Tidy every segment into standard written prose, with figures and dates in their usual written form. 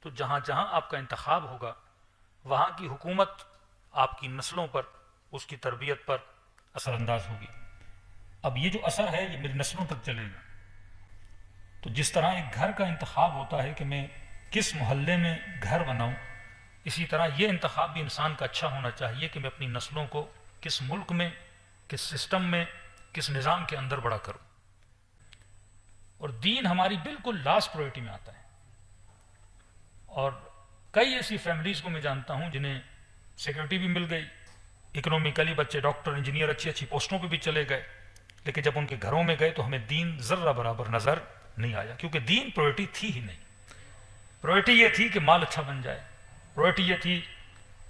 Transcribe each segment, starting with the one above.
تو جہاں جہاں آپ کا انتخاب ہوگا وہاں کی حکومت آپ کی نسلوں پر، اس کی تربیت پر اثر انداز ہوگی۔ اب یہ جو اثر ہے یہ میری نسلوں تک چلے گا۔ تو جس طرح ایک گھر کا انتخاب ہوتا ہے کہ میں کس محلے میں گھر بناؤں، اسی طرح یہ انتخاب بھی انسان کا اچھا ہونا چاہیے کہ میں اپنی نسلوں کو کس ملک میں، کس سسٹم میں، کس نظام کے اندر بڑا کروں۔ اور دین ہماری بالکل لاسٹ پرائرٹی میں آتا ہے۔ اور کئی ایسی فیملیز کو میں جانتا ہوں جنہیں سیکورٹی بھی مل گئی، اکنومیکلی بچے ڈاکٹر انجینئر اچھی اچھی پوسٹوں پہ بھی چلے گئے، لیکن جب ان کے گھروں میں گئے تو ہمیں دین ذرہ برابر نظر نہیں آیا، کیونکہ دین پرائرٹی تھی ہی نہیں۔ پرائرٹی یہ تھی کہ مال اچھا بن جائے، پرائرٹی یہ تھی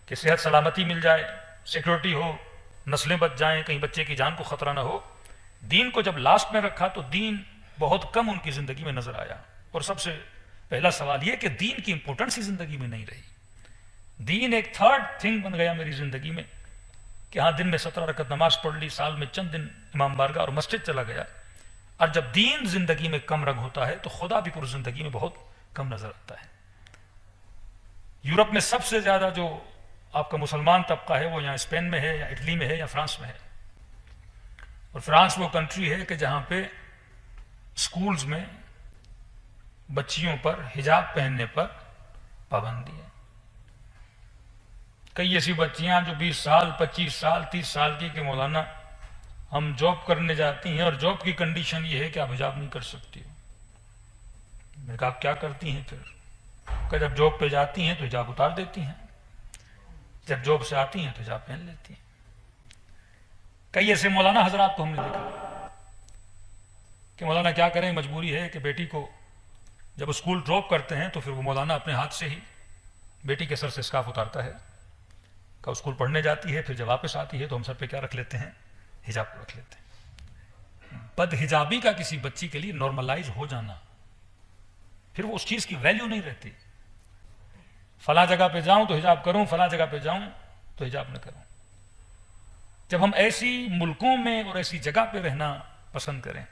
کہ صحت سلامتی مل جائے، سیکورٹی ہو، نسلیں بچ جائیں، کہیں بچے کی جان کو خطرہ نہ ہو۔ دین کو جب لاسٹ میں رکھا تو دین بہت کم ان کی زندگی میں نظر آیا۔ اور سب سے پہلا سوال یہ کہ دین کی امپورٹنس ہی زندگی میں نہیں رہی۔ دین ایک تھرڈ تھنگ بن گیا میری زندگی میں کہ ہاں دن میں 17 رکعت نماز پڑھ لی، سال میں چند دن امام بارگاہ اور مسجد چلا گیا۔ اور جب دین زندگی میں کم رنگ ہوتا ہے تو خدا بھی پوری زندگی میں بہت کم نظر آتا ہے۔ یورپ میں سب سے زیادہ جو آپ کا مسلمان طبقہ ہے وہ یہاں اسپین میں ہے یا اٹلی میں ہے یا فرانس میں ہے۔ اور فرانس وہ کنٹری ہے کہ جہاں پہ سکولز میں بچیوں پر حجاب پہننے پر پابندی ہے۔ کئی ایسی بچیاں جو 20 سال 25 سال 30 سال کی کہ مولانا ہم جاب کرنے جاتی ہیں اور جاب کی کنڈیشن یہ ہے کہ آپ حجاب نہیں کر سکتی ہو۔ میں نے کہا آپ کیا کرتی ہیں پھر؟ کہ جب جاب پہ جاتی ہیں تو حجاب اتار دیتی ہیں، جب جاب سے آتی ہیں تو حجاب پہن لیتی ہیں۔ کئی ایسے مولانا حضرات کو ہم نے دیکھا کہ مولانا کیا کریں، مجبوری ہے کہ بیٹی کو جب اسکول ڈراپ کرتے ہیں تو پھر وہ مولانا اپنے ہاتھ سے ہی بیٹی کے سر سے اسکارف اتارتا ہے کہ اسکول پڑھنے جاتی ہے، پھر جب واپس آتی ہے تو ہم سر پہ کیا رکھ لیتے ہیں؟ حجاب کو رکھ لیتے ہیں۔ بد حجابی کا کسی بچی کے لیے نارملائز ہو جانا، پھر وہ اس چیز کی ویلیو نہیں رہتی۔ فلاں جگہ پہ جاؤں تو حجاب کروں، فلاں جگہ پہ جاؤں تو حجاب نہ کروں۔ جب ہم ایسی ملکوں میں اور ایسی جگہ پہ رہنا پسند کریں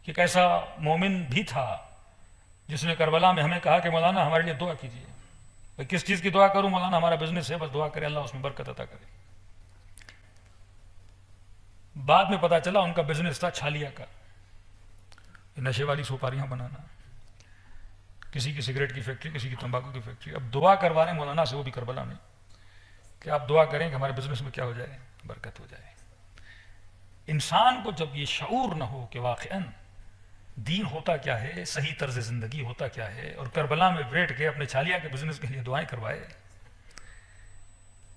کہ ایسا مومن بھی تھا جس نے کربلا میں ہمیں کہا کہ مولانا ہمارے لیے دعا کیجیے۔ بھئی کس چیز کی دعا کروں مولانا؟ ہمارا بزنس ہے، بس دعا کرے اللہ اس میں برکت عطا کرے۔ بعد میں پتا چلا ان کا بزنس تھا چھالیا کا، نشے والی سوپاریاں بنانا، کسی کی سگریٹ کی فیکٹری، کسی کی تمباکو کی فیکٹری۔ اب دعا کروا رہے ہیں مولانا سے، وہ بھی کربلا میں، کہ آپ دعا کریں کہ ہمارے بزنس میں کیا ہو جائے؟ برکت ہو جائے۔ انسان کو جب یہ شعور نہ ہو کہ واقعاً دین ہوتا کیا ہے، صحیح طرز زندگی ہوتا کیا ہے، اور کربلا میں بیٹھ کے اپنے چھالیا کے بزنس کے لیے دعائیں کروائے۔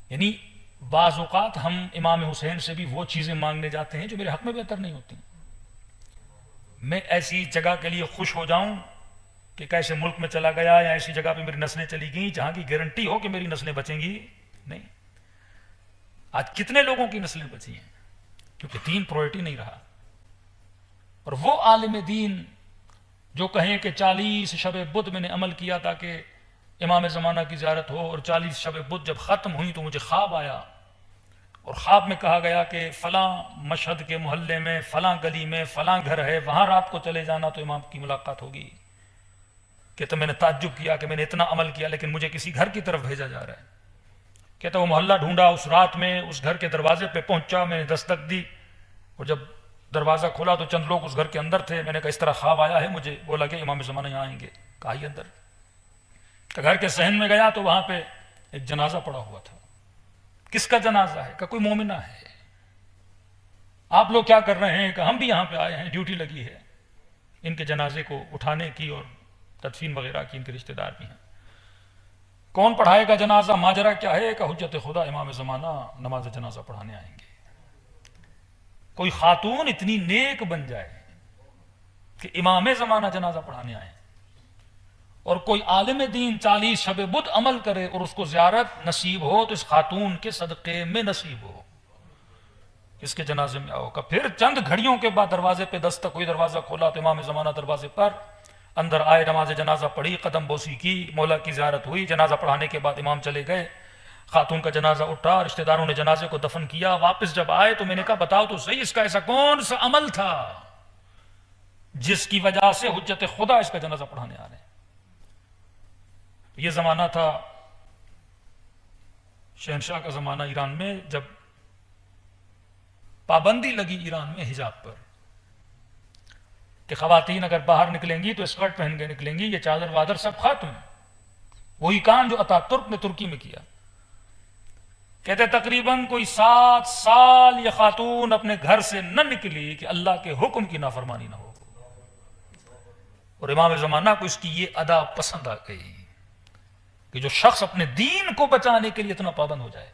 یعنی بعض اوقات ہم امام حسین سے بھی وہ چیزیں مانگنے جاتے ہیں جو میرے حق میں بہتر نہیں ہوتی۔ میں ایسی جگہ کے لیے خوش ہو جاؤں کہ کیسے ملک میں چلا گیا یا ایسی جگہ پہ میری نسلیں چلی گئیں جہاں کی گارنٹی ہو کہ میری نسلیں بچیں گی نہیں۔ آج کتنے لوگوں کی نسلیں بچی ہیں کیونکہ دین پرائرٹی نہیں رہا۔ اور وہ عالم دین جو کہیں کہ 40 شب بدھ میں نے عمل کیا تاکہ امام زمانہ کی زیارت ہو، اور 40 شب بدھ جب ختم ہوئی تو مجھے خواب آیا، اور خواب میں کہا گیا کہ فلاں مشہد کے محلے میں فلاں گلی میں فلاں گھر ہے، وہاں رات کو چلے جانا تو امام کی ملاقات ہوگی۔ کہتا میں نے تعجب کیا کہ میں نے اتنا عمل کیا لیکن مجھے کسی گھر کی طرف بھیجا جا رہا ہے۔ کہتا وہ محلہ ڈھونڈا، اس رات میں اس گھر کے دروازے پہ پہنچا، میں نے دستک دی، اور جب دروازہ کھولا تو چند لوگ اس گھر کے اندر تھے۔ میں نے کہا اس طرح خواب آیا ہے مجھے، بولا کہ امام زمانہ یہاں آئیں گے۔ کہا آئیے اندر۔ تو گھر کے صحن میں گیا تو وہاں پہ ایک جنازہ پڑا ہوا تھا۔ کس کا جنازہ ہے؟ کہ کوئی مومنہ ہے۔ آپ لوگ کیا کر رہے ہیں؟ کہ ہم بھی یہاں پہ آئے ہیں، ڈیوٹی لگی ہے ان کے جنازے کو اٹھانے کی اور تدفین وغیرہ کی، ان کے رشتہ دار بھی ہیں۔ کون پڑھائے گا جنازہ؟ ماجرا کیا ہے؟ کہ حجت خدا امام زمانہ نماز جنازہ پڑھانے آئیں گے۔ کوئی خاتون اتنی نیک بن جائے کہ امام زمانہ جنازہ پڑھانے آئیں، اور کوئی عالم دین 40 شب بدھ عمل کرے اور اس کو زیارت نصیب ہو تو اس خاتون کے صدقے میں نصیب ہو، اس کے جنازے میں آؤ۔ پھر چند گھڑیوں کے بعد دروازے پہ دستک ہوئی، دروازہ کھولا تو امام زمانہ دروازے پر اندر آئے، نماز جنازہ پڑھی، قدم بوسی کی، مولا کی زیارت ہوئی۔ جنازہ پڑھانے کے بعد امام چلے گئے، خاتون کا جنازہ اٹھا، رشتہ داروں نے جنازے کو دفن کیا۔ واپس جب آئے تو میں نے کہا بتاؤ تو صحیح اس کا ایسا کون سا عمل تھا جس کی وجہ سے حجت خدا اس کا جنازہ پڑھانے آ رہے ہیں؟ یہ زمانہ تھا شہنشاہ کا زمانہ ایران میں، جب پابندی لگی ایران میں حجاب پر کہ خواتین اگر باہر نکلیں گی تو اسکرٹ پہن کے نکلیں گی، یہ چادر وادر سب ختم. وہی کام جو اتا ترک نے ترکی میں کیا. کہتے تقریباً کوئی 7 سال یہ خاتون اپنے گھر سے نہ نکلی کہ اللہ کے حکم کی نافرمانی نہ ہو. اور امام زمانہ کو اس کی یہ ادا پسند آ گئی کہ جو شخص اپنے دین کو بچانے کے لیے اتنا پابند ہو جائے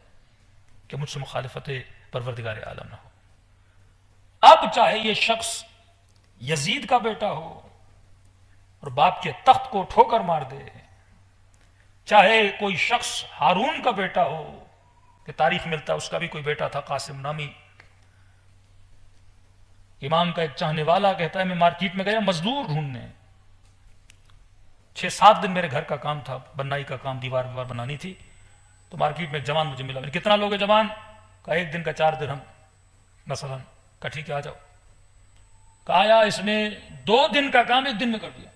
کہ مجھ سے مخالفت پروردگار عالم نہ ہو. اب چاہے یہ شخص یزید کا بیٹا ہو اور باپ کے تخت کو ٹھوکر مار دے، چاہے کوئی شخص ہارون کا بیٹا ہو کہ تاریخ ملتا ہے اس کا بھی کوئی بیٹا تھا قاسم نامی. امام کا ایک چاہنے والا کہتا ہے میں مارکیٹ میں گیا مزدور ڈھونڈنے، 6-7 دن میرے گھر کا کام تھا، بنائی کا کام، دیوار بنانی تھی. تو مارکیٹ میں ایک جوان مجھے ملا. کتنا لوگ ہیں جوان؟ کہا 1 دن کا 4 درہم مثلا. کہا ٹھیک ہے آ جاؤ. کہا آیا، اس نے 2 دن کا کام 1 دن میں کر دیا.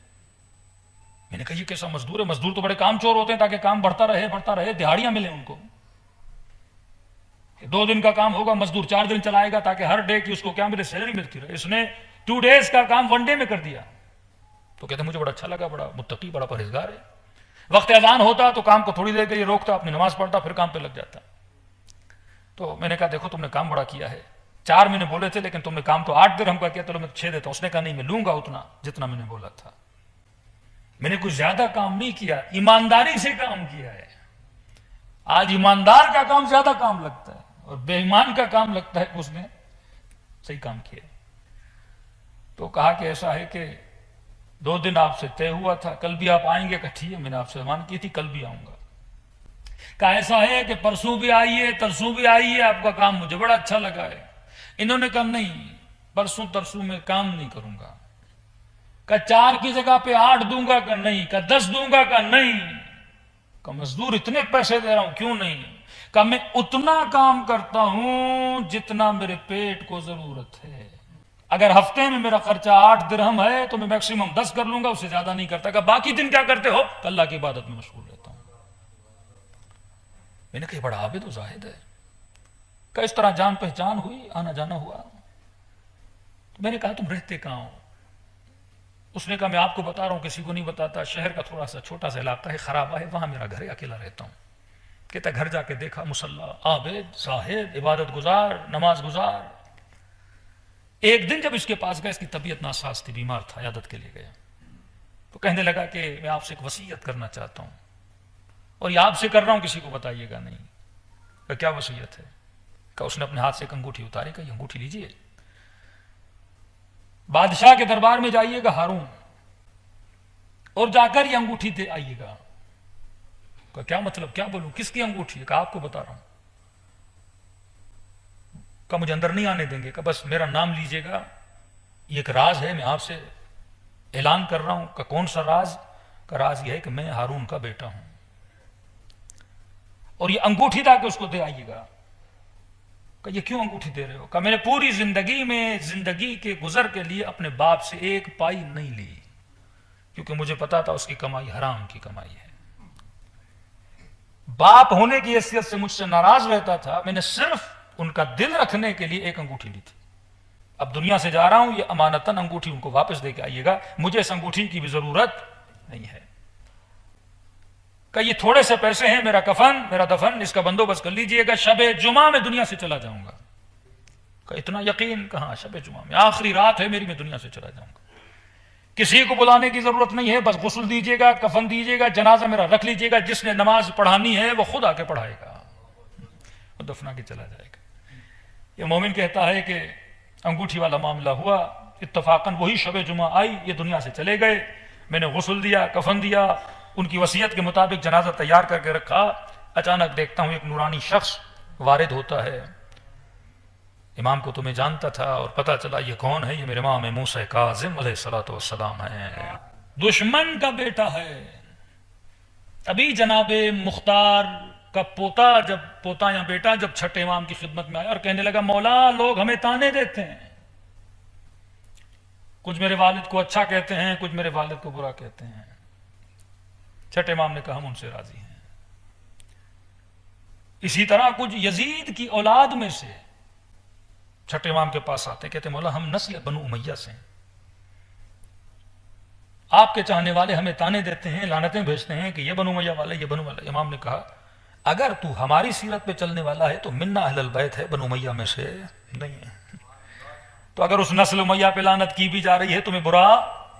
میں نے کہا یہ کیسا مزدور ہے؟ مزدور تو بڑے کام چور ہوتے ہیں تاکہ کام بڑھتا رہے دہاڑیاں ملیں ان کو. 2 دن کا کام ہوگا، مزدور 4 دن چلائے گا تاکہ ہر ڈے کی اس کو کیا ملے، سیلری ملتی رہے. اس نے 2 days کا کام 1 day میں کر دیا. تو کہتے ہیں مجھے بڑا اچھا لگا، بڑا متقی، بڑا پرہیزگار ہے. وقت اذان ہوتا تو کام کو تھوڑی دیر کے لیے روکتا، اپنی نماز پڑھتا، پھر کام پہ لگ جاتا. تو میں نے کہا دیکھو تم نے کام بڑا کیا ہے، 4 مہینے بولے تھے لیکن تم نے کام تو 8 درہم کا کیا، چلو میں 6 دیتا ہوں. اس نے کہا نہیں میں لوں گا اتنا جتنا میں نے بولا تھا. میں نے کچھ زیادہ کام نہیں کیا، ایمانداری سے کام کیا ہے. آج ایماندار کا کام زیادہ کام لگتا ہے اور بے ایمان کا کام لگتا ہے کہ اس نے صحیح کام کیا. تو کہا کہ ایسا ہے کہ 2 دن آپ سے طے ہوا تھا، کل بھی آپ آئیں گے؟ کہ ٹھیک ہے میں نے آپ سے مان کی تھی، کل بھی آؤں گا. کہا ایسا ہے کہ پرسوں بھی آئیے، ترسوں بھی آئیے، آپ کا کام مجھے بڑا اچھا لگا ہے. انہوں نے کہا نہیں پرسوں ترسوں میں کام نہیں کروں گا. کہا 4 کی جگہ پہ 8 دوں گا؟ کہ نہیں. کہا 10 دوں گا؟ کہ نہیں. کہا مزدور اتنے پیسے دے رہا ہوں کیوں نہیں؟ کہا میں اتنا کام کرتا ہوں جتنا میرے پیٹ کو ضرورت ہے. اگر ہفتے میں میرا خرچہ 8 درہم ہے تو میں میکسیمم 10 کر لوں گا، اس سے زیادہ نہیں کرتا. کہ باقی دن کیا کرتے ہو؟ کہ اللہ کی عبادت میں مشغول رہتا ہوں. میں نے کہا بڑا عابد و زاہد ہے. کہ اس طرح جان پہچان ہوئی، آنا جانا ہوا. تو میں نے کہا تم رہتے کہاں ہو؟ اس نے کہا میں آپ کو بتا رہا ہوں، کسی کو نہیں بتاتا. شہر کا تھوڑا سا چھوٹا سا علاقہ ہے، خرابہ ہے، وہاں میرا گھر ہے، اکیلا رہتا ہوں. کہتا گھر جا کے دیکھا مصلی، عابد زاہد، عبادت گزار، نماز گزار. ایک دن جب اس کے پاس گیا، اس کی طبیعت ناساز تھی، بیمار تھا، عیادت کے لیے گیا. تو کہنے لگا کہ میں آپ سے ایک وصیت کرنا چاہتا ہوں اور یہ آپ سے کر رہا ہوں، کسی کو بتائیے گا نہیں. کہ کیا وصیت ہے؟ کہ اس نے اپنے ہاتھ سے ایک انگوٹھی اتاری. کہ یہ انگوٹھی لیجئے، بادشاہ کے دربار میں جائیے گا ہارون، اور جا کر یہ انگوٹھی دے آئیے گا. کہ کیا مطلب، کیا بولوں، کس کی انگوٹھی ہے؟ کہ آپ کو بتا رہا ہوں. کہ مجھے اندر نہیں آنے دیں گے. کہ بس میرا نام لیجئے گا، یہ ایک راز ہے، میں آپ سے اعلان کر رہا ہوں. کہ کون سا راز؟ کہ راز یہ ہے کہ میں ہارون کا بیٹا ہوں، اور یہ انگوٹھی لا کے اس کو دے آئیے گا. کہ یہ کیوں انگوٹھی دے رہے ہو؟ کہ میں نے پوری زندگی کے گزر کے لیے اپنے باپ سے 1 پائی نہیں لی، کیونکہ مجھے پتا تھا اس کی کمائی حرام کی کمائی ہے. باپ ہونے کی حیثیت سے مجھ سے ناراض رہتا تھا، میں نے صرف ان کا دل رکھنے کے لیے 1 انگوٹھی لی تھی. اب دنیا سے جا رہا ہوں، یہ امانتاً انگوٹھی ان کو واپس دے کے آئیے گا، مجھے اس انگوٹھی کی بھی ضرورت نہیں ہے. کہ یہ تھوڑے سے پیسے ہیں، میرا کفن، میرا دفن، اس کا بندوبست کر لیجئے گا، شب جمعہ میں دنیا سے چلا جاؤں گا. کہ اتنا یقین؟ کہاں شب جمعہ میں، آخری رات ہے میری، میں دنیا سے چلا جاؤں گا. کسی کو بلانے کی ضرورت نہیں ہے، بس غسل دیجئے گا، کفن دیجئے گا، جنازہ میرا رکھ لیجئے گا، جس نے نماز پڑھانی ہے وہ خود آ کے پڑھائے گا، وہ دفنا کے چلا جائے گا. یہ مومن کہتا ہے کہ انگوٹھی والا معاملہ ہوا، اتفاقاً وہی شب جمعہ آئی، یہ دنیا سے چلے گئے. میں نے غسل دیا، کفن دیا، ان کی وصیت کے مطابق جنازہ تیار کر کے رکھا. اچانک دیکھتا ہوں ایک نورانی شخص وارد ہوتا ہے. امام کو تو میں جانتا تھا اور پتہ چلا یہ کون ہے، یہ میرے امام موسیٰ کاظم علیہ الصلوۃ والسلام ہے. دشمن کا بیٹا ہے. ابھی جناب مختار کا پوتا یا بیٹا جب چھٹے امام کی خدمت میں آیا اور کہنے لگا مولا لوگ ہمیں تانے دیتے ہیں، کچھ میرے والد کو اچھا کہتے ہیں، کچھ میرے والد کو برا کہتے ہیں. چھٹے امام نے کہا ہم ان سے راضی ہیں. اسی طرح کچھ یزید کی اولاد میں سے چھٹے امام کے پاس آتے کہتے مولا ہم نسل بنو امیہ سے ہیں, آپ کے چاہنے والے ہمیں تانے دیتے ہیں, لعنتیں بھیجتے ہیں کہ یہ بنو امیہ والے, یہ بنو والے. امام نے کہا اگر تو ہماری سیرت پہ چلنے والا ہے تو منا اہل البیت ہے, بنو امیہ میں سے نہیں ہے. تو اگر اس نسل امیہ پہ لعنت کی بھی جا رہی ہے تمہیں برا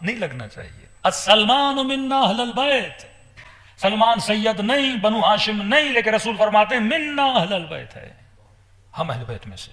نہیں لگنا چاہیے. السلمان منا اہل البیت, سلمان سید نہیں, بنو ہاشم نہیں, لیکن رسول فرماتے ہیں منا اہل البیت ہے, ہم اہل بیت میں سے.